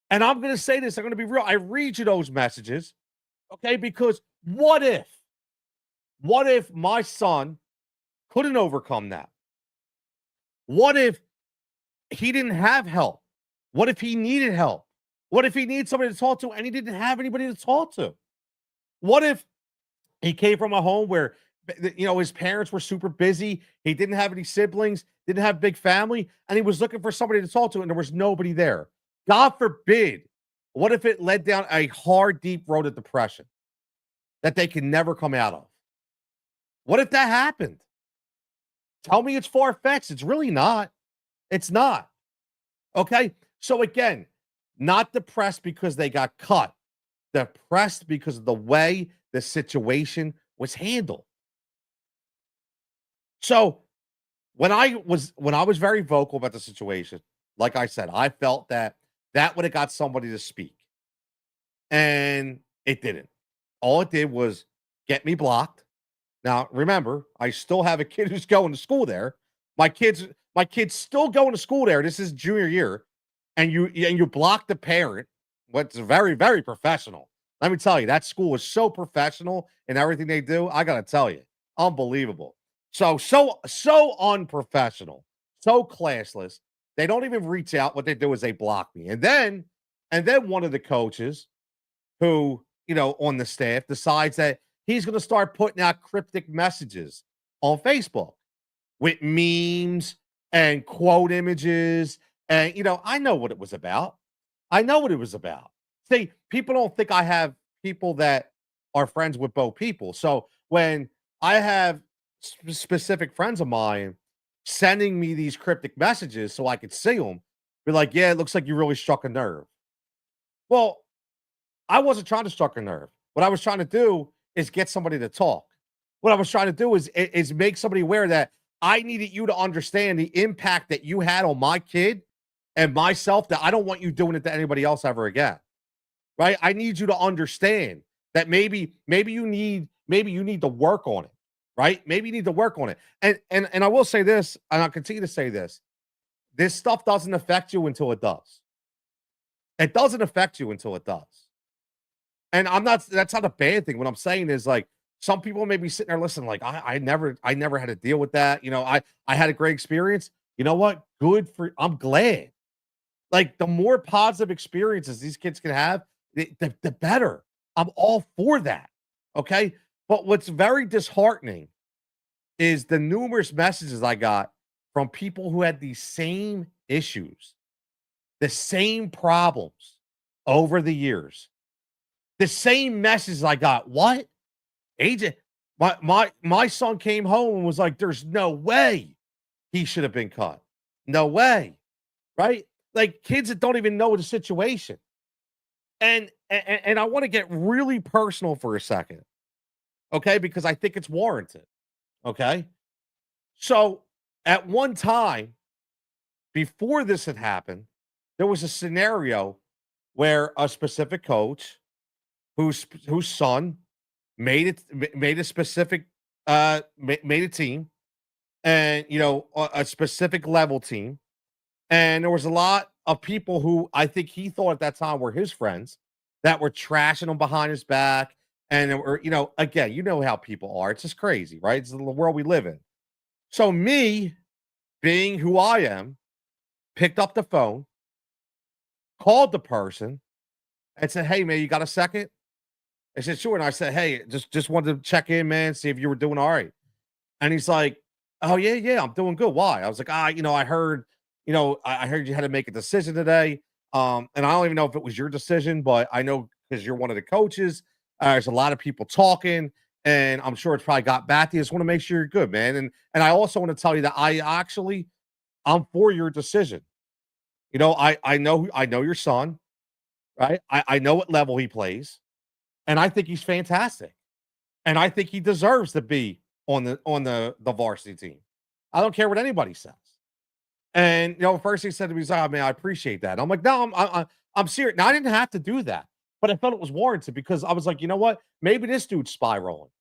And I'm going to say this, I'm going to be real. I read you those messages, okay? Because what if my son couldn't overcome that? What if he didn't have help? What if he needed help? What if he needed somebody to talk to and he didn't have anybody to talk to? What if he came from a home where his parents were super busy, he didn't have any siblings, didn't have a big family, and he was looking for somebody to talk to and there was nobody there? God forbid, what if it led down a hard, deep road of depression that they can never come out of? What if that happened? Tell me it's far-fetched. It's really not. It's not. Okay? So again, not depressed because they got cut. Depressed because of the way the situation was handled. So when I was very vocal about the situation, like I said, I felt that would have got somebody to speak. And it didn't. All it did was get me blocked. Now, remember, I still have a kid who's going to school there. My kid's still going to school there. This is junior year. And you block the parent. What's very, very professional. Let me tell you, that school is so professional in everything they do. I gotta tell you, unbelievable. So unprofessional, so classless. They don't even reach out. What they do is they block me. And then one of the coaches who, on the staff decides that he's going to start putting out cryptic messages on Facebook with memes and quote images. And, I know what it was about. I know what it was about. See, people don't think I have people that are friends with both people. So when I have specific friends of mine sending me these cryptic messages so I could see them, be like, yeah, it looks like you really struck a nerve. Well, I wasn't trying to struck a nerve. What I was trying to do is get somebody to talk. What I was trying to do is make somebody aware that I needed you to understand the impact that you had on my kid and myself, that I don't want you doing it to anybody else ever again. Right? I need you to understand that maybe you need to work on it. right? Maybe you need to work on it. And I will say this, and I'll continue to say this. This stuff doesn't affect you until it does. It doesn't affect you until it does. And I'm not that's not a bad thing. What I'm saying is like some people may be sitting there listening, like, I never had to deal with that. I had a great experience. You know what? Good for I'm glad. Like the more positive experiences these kids can have, the better. I'm all for that. Okay. But what's very disheartening is the numerous messages I got from people who had these same issues, the same problems over the years. The same message I got. What? AJ, my son came home and was like, "There's no way he should have been cut. No way." Right? Like kids that don't even know the situation. And I want to get really personal for a second, okay? Because I think it's warranted. Okay. So at one time, before this had happened, there was a scenario where a specific coach whose son made a specific made a team, and a specific level team, and there was a lot of people who I think he thought at that time were his friends that were trashing him behind his back. And or again, you know how people are. It's just crazy, right? It's the world we live in. So me, being who I am, picked up the phone, called the person, and said, "Hey, man, you got a second?" I said, "Sure." And I said, "Hey, just wanted to check in, man, see if you were doing all right." And he's like, "Oh, yeah, yeah, I'm doing good. Why?" I was like, I heard, I heard you had to make a decision today. And I don't even know if it was your decision, but I know because you're one of the coaches, there's a lot of people talking, and I'm sure it's probably got back to you. Just want to make sure you're good, man. And I also want to tell you that I'm for your decision. I know your son, right? I know what level he plays, and I think he's fantastic. And I think he deserves to be on the varsity team. I don't care what anybody says. And first he said to me, he's like, "Oh man, I appreciate that." I'm like, "No, I'm serious." Now I didn't have to do that, but I felt it was warranted because I was like, you know what? Maybe this dude's spiraling.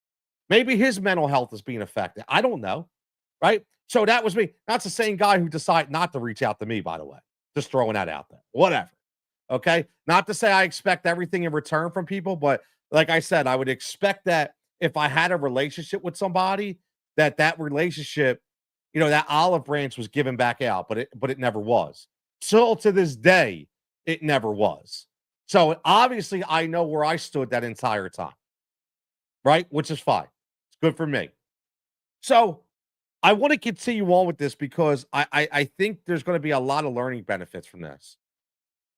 Maybe his mental health is being affected. I don't know, right? So that was me. That's the same guy who decided not to reach out to me, by the way. Just throwing that out there. Whatever. Okay. Not to say I expect everything in return from people, but like I said, I would expect that if I had a relationship with somebody, that relationship, that olive branch was given back out, but it never was. Still to this day, it never was. So obviously I know where I stood that entire time, right? Which is fine. It's good for me. So I want to continue on with this because I think there's going to be a lot of learning benefits from this.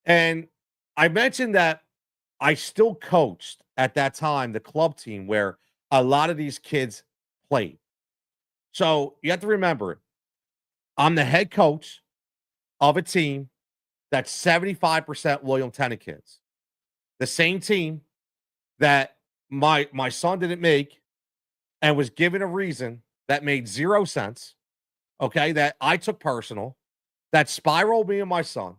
And I mentioned that I still coached at that time the club team where a lot of these kids played. So you have to remember, I'm the head coach of a team that's 75% William Tennant kids. The same team that my son didn't make and was given a reason that made 0 sense, okay, that I took personal, that spiraled me and my son,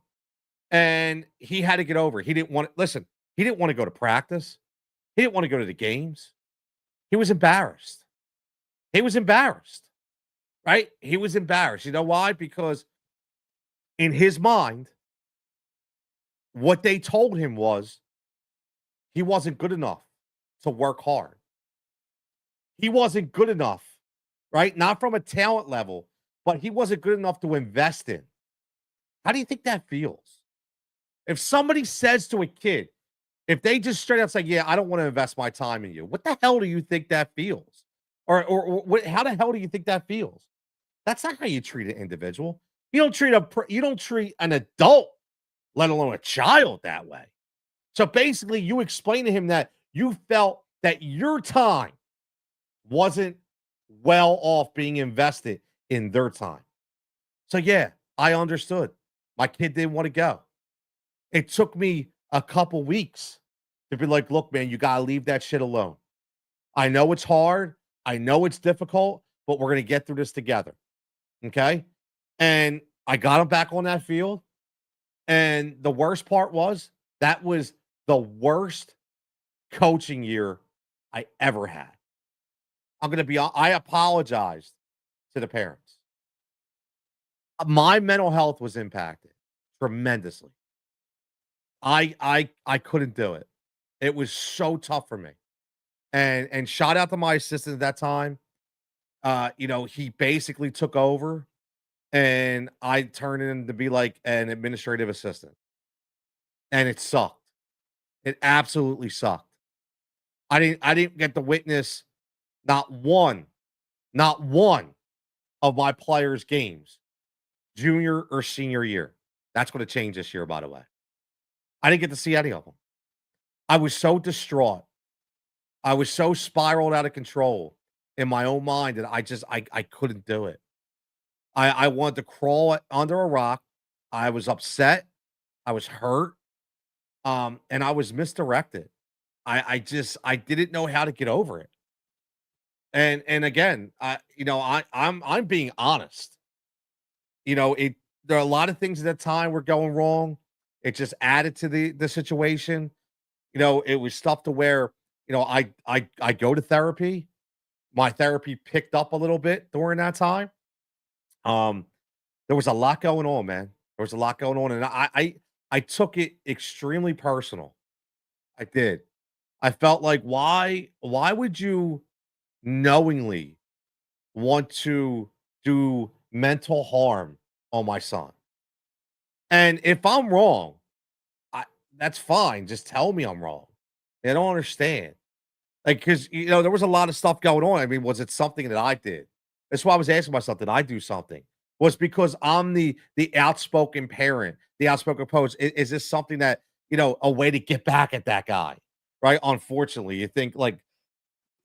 and he had to get over it. He didn't want to listen, he didn't want to go to practice. He didn't want to go to the games. He was embarrassed. He was embarrassed, right? He was embarrassed. You know why? Because in his mind, what they told him was he wasn't good enough to work hard. He wasn't good enough, right? Not from a talent level, but he wasn't good enough to invest in. How do you think that feels? If somebody says to a kid, if they just straight up say, "Yeah, I don't want to invest my time in you," what the hell do you think that feels? Or what, how the hell do you think that feels? That's not how you treat an individual. You don't treat an adult, let alone a child, that way. So basically, you explain to him that you felt that your time wasn't well off being invested in their time. So yeah, I understood. My kid didn't want to go. It took me a couple weeks to be like, "Look, man, you gotta leave that shit alone. I know it's hard. I know it's difficult, but we're gonna get through this together." Okay. And I got him back on that field. And the worst part was that was the worst coaching year I ever had. I apologized to the parents. My mental health was impacted tremendously. I couldn't do it. It was so tough for me. And shout out to my assistant at that time. He basically took over and I turned in to be like an administrative assistant. And it sucked. It absolutely sucked. I didn't get to witness not one, not one of my players' games, junior or senior year. That's going to change this year, by the way. I didn't get to see any of them. I was so distraught. I was so spiraled out of control in my own mind that I couldn't do it. I wanted to crawl under a rock. I was upset. I was hurt. And I was misdirected. I didn't know how to get over it. And again, I'm being honest. There are a lot of things at that time were going wrong. It just added to the situation. It was stuff to where, I go to therapy. My therapy picked up a little bit during that time. Um, there was a lot going on, man. There was a lot going on, and I took it extremely personal. I did. I felt like why would you knowingly want to do mental harm on my son? And if I'm wrong, I that's fine. Just tell me I'm wrong. I don't understand. Like, because there was a lot of stuff going on. I mean, was it something that I did? That's why I was asking myself, did I do something? Was because I'm the outspoken parent, the outspoken post. Is this something that, a way to get back at that guy? Right. Unfortunately, you think like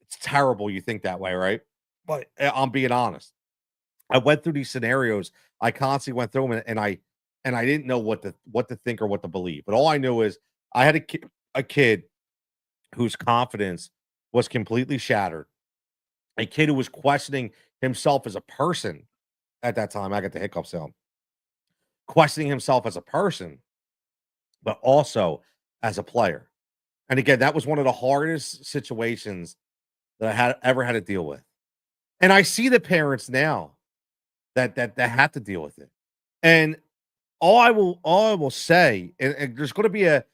it's terrible. You think that way, right? But I'm being honest. I went through these scenarios. I constantly went through them, and I didn't know what to think or what to believe. But all I knew is I had a kid whose confidence was completely shattered. A kid who was questioning himself as a person at that time. I got the hiccups sound. Questioning himself as a person, but also as a player. And again, that was one of the hardest situations that I had ever had to deal with. And I see the parents now that have to deal with it. And all I will say, and there's going to be a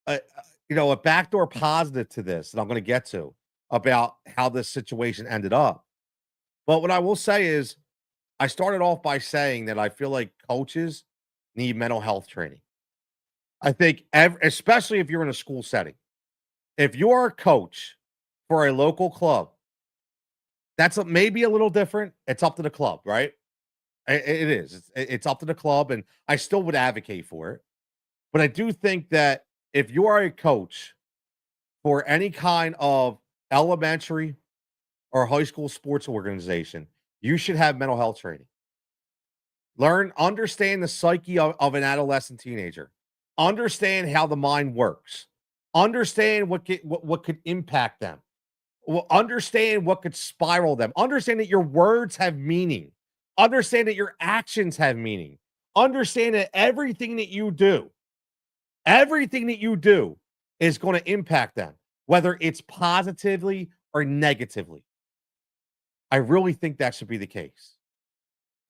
a backdoor positive to this that I'm going to get to about how this situation ended up. But what I will say is, I started off by saying that I feel like coaches need mental health training. I think, especially if you're in a school setting, if you're a coach for a local club, maybe a little different. It's up to the club, right? It is. It's up to the club, and I still would advocate for it. But I do think that if you are a coach for any kind of elementary or high school sports organization, you should have mental health training. Understand the psyche of an adolescent teenager. Understand how the mind works. Understand what could impact them. Understand what could spiral them. Understand that your words have meaning. Understand that your actions have meaning. Understand that everything that you do is going to impact them, whether it's positively or negatively. I really think that should be the case.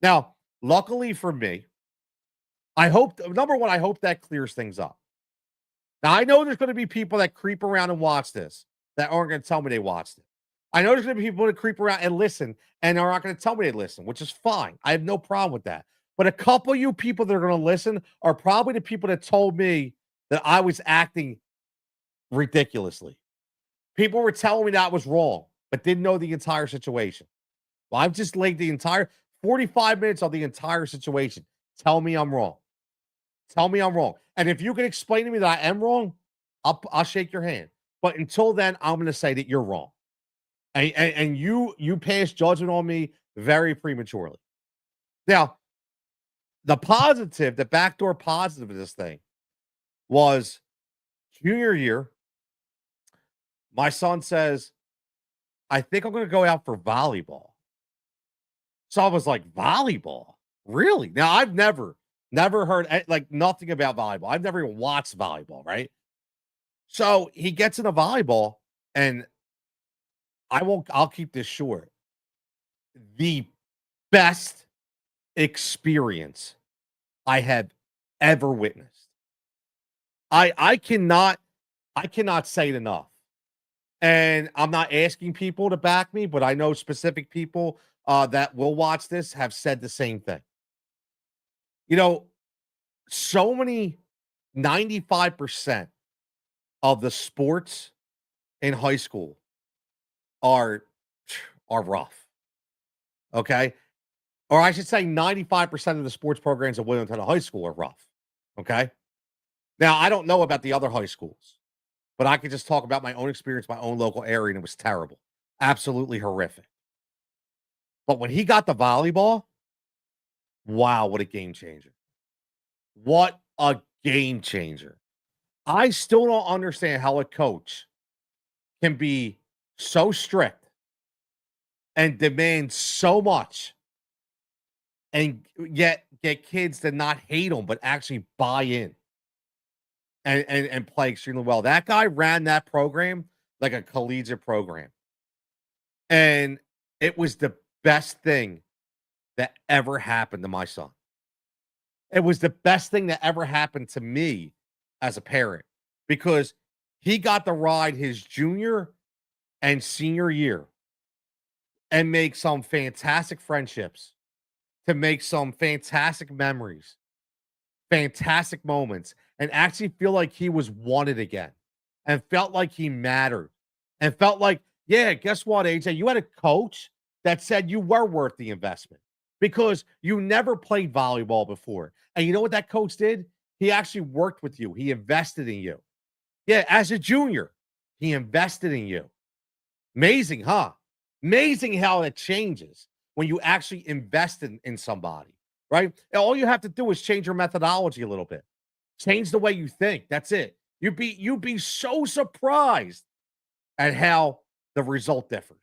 Now, luckily for me, number one, I hope that clears things up. Now, I know there's going to be people that creep around and watch this that aren't going to tell me they watched it. I know there's going to be people that creep around and listen and are not going to tell me they listen, which is fine. I have no problem with that. But a couple of you people that are going to listen are probably the people that told me that I was acting ridiculously. People were telling me that I was wrong, but didn't know the entire situation. Well, I've just laid the entire 45 minutes of the entire situation. Tell me I'm wrong. Tell me I'm wrong. And if you can explain to me that I am wrong, I'll shake your hand. But until then, I'm going to say that you're wrong. And you pass judgment on me very prematurely. Now, the backdoor positive of this thing was junior year. My son says, I think I'm going to go out for volleyball. So I was like, volleyball? Really? Now, I've never heard like nothing about volleyball. I've never even watched volleyball, right? So he gets into volleyball, and I'll keep this short. The best experience I have ever witnessed. I cannot I cannot say it enough. And I'm not asking people to back me, but I know specific people that will watch this have said the same thing. You know, so many 95% of the sports in high school are are rough. Okay. Or I should say 95% of the sports programs at Williamton High School are rough. Okay. Now I don't know about the other high schools, but I could just talk about my own experience, my own local area, and it was terrible. Absolutely horrific. But when he got the volleyball, wow, what a game changer. What a game changer. I still don't understand how a coach can be so strict and demand so much and yet get kids to not hate him, but actually buy in and play extremely well. That guy ran that program like a collegiate program. And it was the best thing that ever happened to my son. It was the best thing that ever happened to me as a parent because he got to ride his junior and senior year and make some fantastic friendships, to make some fantastic memories, fantastic moments, and actually feel like he was wanted again and felt like he mattered and felt like, yeah, guess what, AJ? You had a coach that said you were worth the investment because you never played volleyball before. And you know what that coach did? He actually worked with you, he invested in you. Yeah, as a junior, he invested in you. Amazing, huh? Amazing how it changes when you actually invest in somebody, right? And all you have to do is change your methodology a little bit. Change the way you think. That's it. You'd be so surprised at how the result differs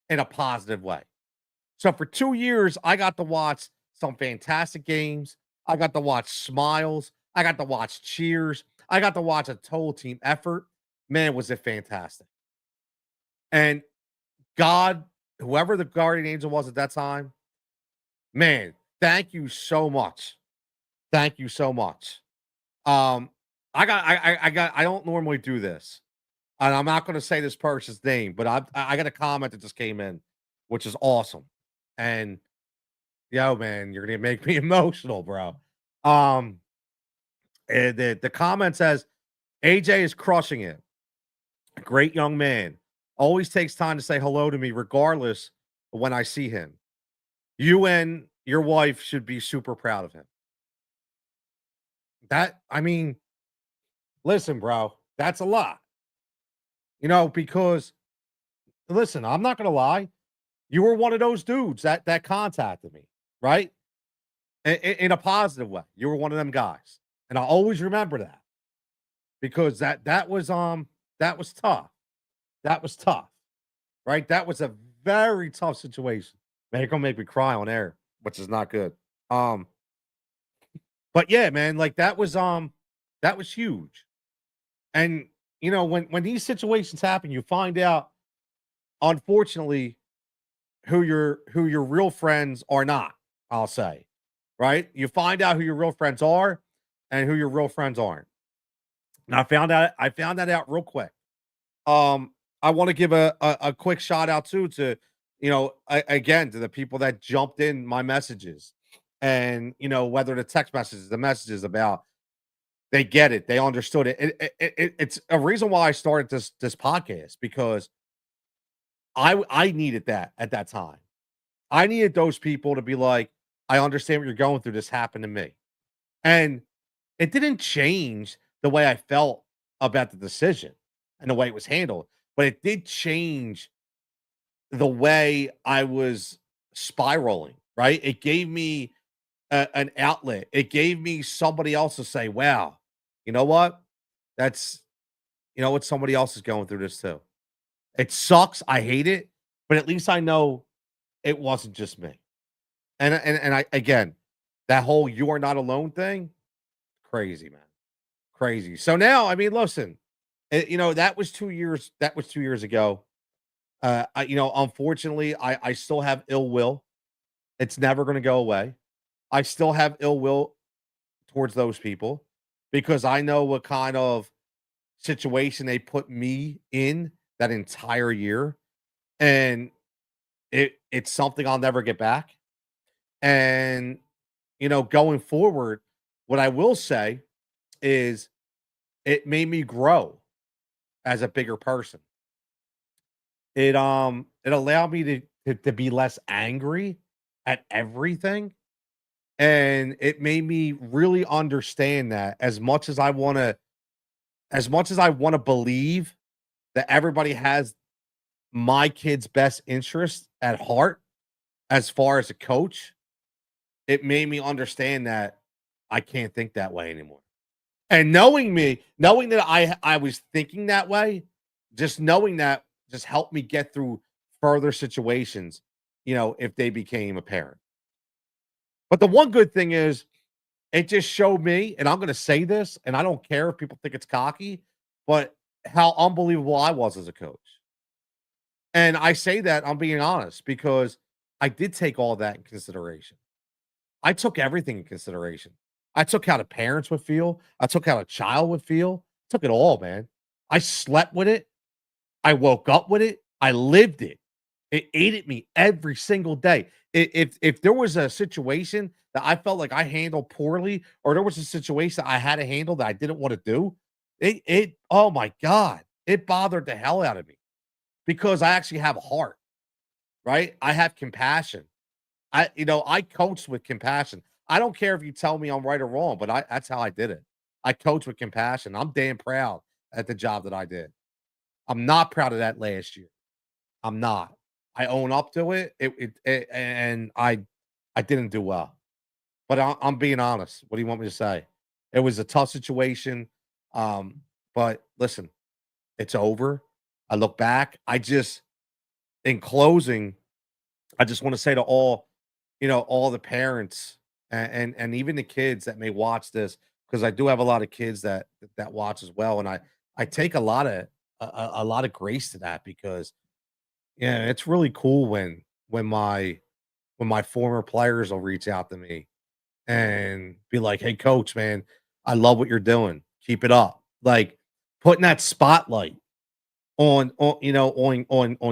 in a positive way. So for 2 years, I got to watch some fantastic games. I got to watch smiles. I got to watch cheers. I got to watch a total team effort. Man, was it fantastic. And God, whoever the guardian angel was at that time, man, thank you so much. Thank you so much. Um, I don't normally do this, and I'm not going to say this person's name, but I got a comment that just came in, which is awesome. And yo, man, you're gonna make me emotional, bro. Um, and the comment says AJ is crushing it. Great young man. Always takes time to say hello to me, regardless of when I see him. You and your wife should be super proud of him. That, I mean, listen, bro, that's a lot, because listen, I'm not gonna lie, you were one of those dudes that contacted me, right? In a positive way. You were one of them guys. And I always remember that because that was tough. That was tough, right? That was a very tough situation. Man, you're gonna make me cry on air, which is not good. Um, but yeah, man, like that was huge. And when these situations happen, you find out, unfortunately, who your real friends are not, I'll say. Right? You find out who your real friends are and who your real friends aren't. And I found that out real quick. I want to give a quick shout out too to, again, to the people that jumped in my messages, and whether the text messages, the messages about, they get it, they understood it. It's a reason why I started this podcast, because I needed that at that time. I needed those people to be like, I understand what you're going through. This happened to me. And it didn't change the way I felt about the decision and the way it was handled, but it did change the way I was spiraling, right? It gave me an outlet. It gave me somebody else to say, wow, you know what? That's, what, somebody else is going through this too. It sucks. I hate it, but at least I know it wasn't just me. And I, again, that whole "you are not alone" thing, crazy, man. Crazy. So now, I mean, listen, that was 2 years ago. Unfortunately, I still have ill will. It's never going to go away. I still have ill will towards those people because I know what kind of situation they put me in that entire year, and it's something I'll never get back. And going forward, what I will say is it made me grow as a bigger person. It allowed me to be less angry at everything, and it made me really understand that as much as I want to believe that everybody has my kid's best interest at heart as far as a coach, it made me understand that I can't think that way anymore. And knowing that I was thinking that way, just knowing that just helped me get through further situations, if they became apparent. But the one good thing is it just showed me, and I'm gonna say this, and I don't care if people think it's cocky, but how unbelievable I was as a coach. And I say that I'm being honest because I did take all that in consideration. I took everything in consideration. I took how the parents would feel. I took how a child would feel. Took it all, man. I slept with it. I woke up with it. I lived it. It ate at me every single day. If there was a situation that I felt like I handled poorly, or there was a situation I had to handle that I didn't want to do, it oh my god, it bothered the hell out of me because I actually have a heart, right? I have compassion. I coach with compassion. I don't care if you tell me I'm right or wrong, but that's how I did it. I coach with compassion. I'm damn proud at the job that I did. I'm not proud of that last year. I'm not. I own up to it. And I didn't do well. But I'm being honest. What do you want me to say? It was a tough situation. But listen, it's over. I look back. In closing, I just want to say to all the parents and even the kids that may watch this, because I do have a lot of kids that watch as well, and I take a lot of grace to that because yeah, it's really cool when my former players will reach out to me and be like, "Hey, coach, man, I love what you're doing. Keep it up." Like putting that spotlight on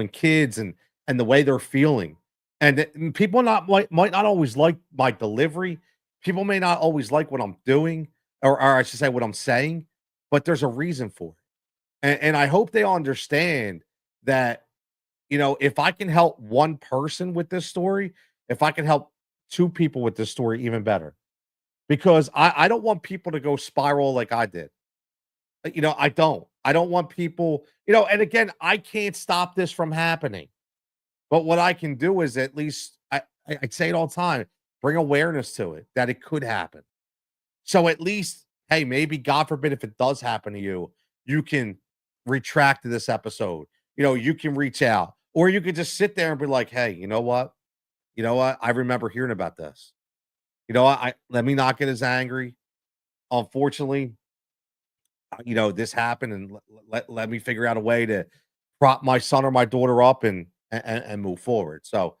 kids and the way they're feeling. And people might not always like my delivery. People may not always like what I'm doing, or I should say what I'm saying, but there's a reason for it. And I hope they understand that, if I can help one person with this story, if I can help two people with this story, even better. Because I don't want people to go spiral like I did. I don't. I don't want people, and again, I can't stop this from happening. But what I can do is at least I say it all the time, bring awareness to it that it could happen. So at least, hey, maybe God forbid if it does happen to you, you can retract this episode. You can reach out, or you could just sit there and be like, hey, you know what? You know what? I remember hearing about this. You know what? I let me not get as angry. Unfortunately, this happened, and let me figure out a way to prop my son or my daughter up and move forward. So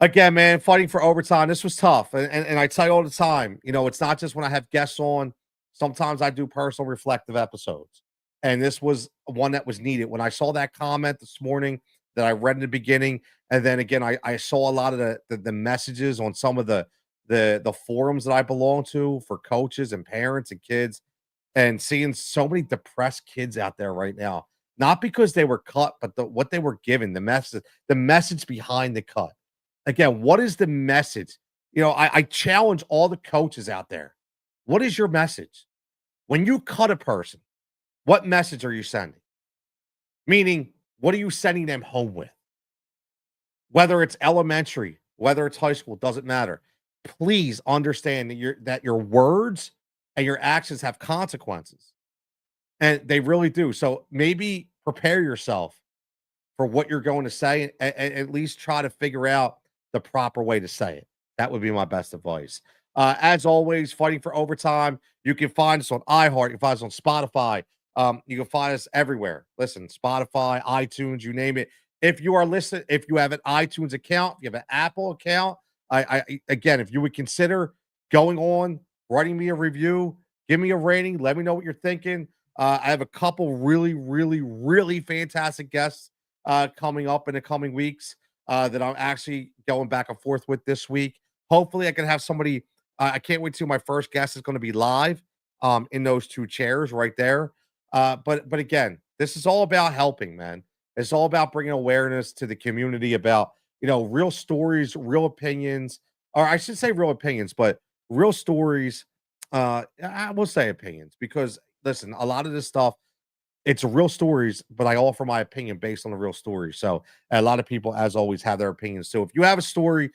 again, man, fighting for overtime. This was tough, and I tell you all the time, it's not just when I have guests on. Sometimes I do personal reflective episodes, and this was one that was needed. When I saw that comment this morning that I read in the beginning, and then again, I saw a lot of the messages on some of the forums that I belong to for coaches and parents and kids, and seeing so many depressed kids out there right now, not because they were cut, but what they were given, the message behind the cut. Again, what is the message? I challenge all the coaches out there. What is your message? When you cut a person, what message are you sending? Meaning, what are you sending them home with? Whether it's elementary, whether it's high school, doesn't matter. Please understand that your words and your actions have consequences. And they really do. So maybe prepare yourself for what you're going to say, and at least try to figure out the proper way to say it. That would be my best advice. As always, fighting for overtime. You can find us on iHeart. You can find us on Spotify. You can find us everywhere. Listen, Spotify, iTunes, you name it. if you are listening, if you have an iTunes account, if you have an Apple account, again, if you would consider going on, writing me a review, give me a rating, let me know what you're thinking. I have a couple really, really, really fantastic guests coming up in the coming weeks that I'm actually going back and forth with this week. Hopefully, I can have somebody. I can't wait till my first guest is going to be live in those two chairs right there. But again, this is all about helping, man. It's all about bringing awareness to the community about real stories, real opinions, or I should say real opinions, but real stories. I will say opinions because listen, a lot of this stuff it's real stories, but I offer my opinion based on the real story. So a lot of people, as always, have their opinions. So if you have a story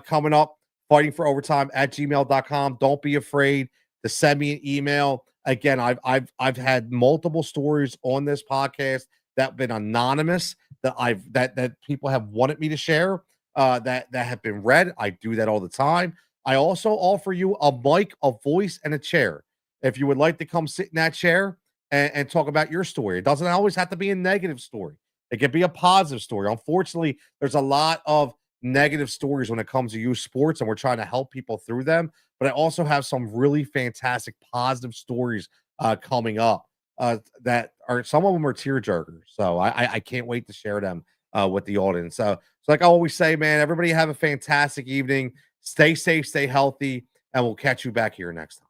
coming up, fighting for overtime at gmail.com, don't be afraid to send me an email. Again, I've had multiple stories on this podcast that have been anonymous that people have wanted me to share that have been read. I do that all the time. I also offer you a mic, a voice, and a chair. If you would like to come sit in that chair and talk about your story. It doesn't always have to be a negative story. It can be a positive story. Unfortunately, there's a lot of negative stories when it comes to youth sports, and we're trying to help people through them. But I also have some really fantastic positive stories coming up that are some of them are tear jerkers. So I can't wait to share them with the audience. So like I always say, man, everybody have a fantastic evening. Stay safe, stay healthy, and we'll catch you back here next time.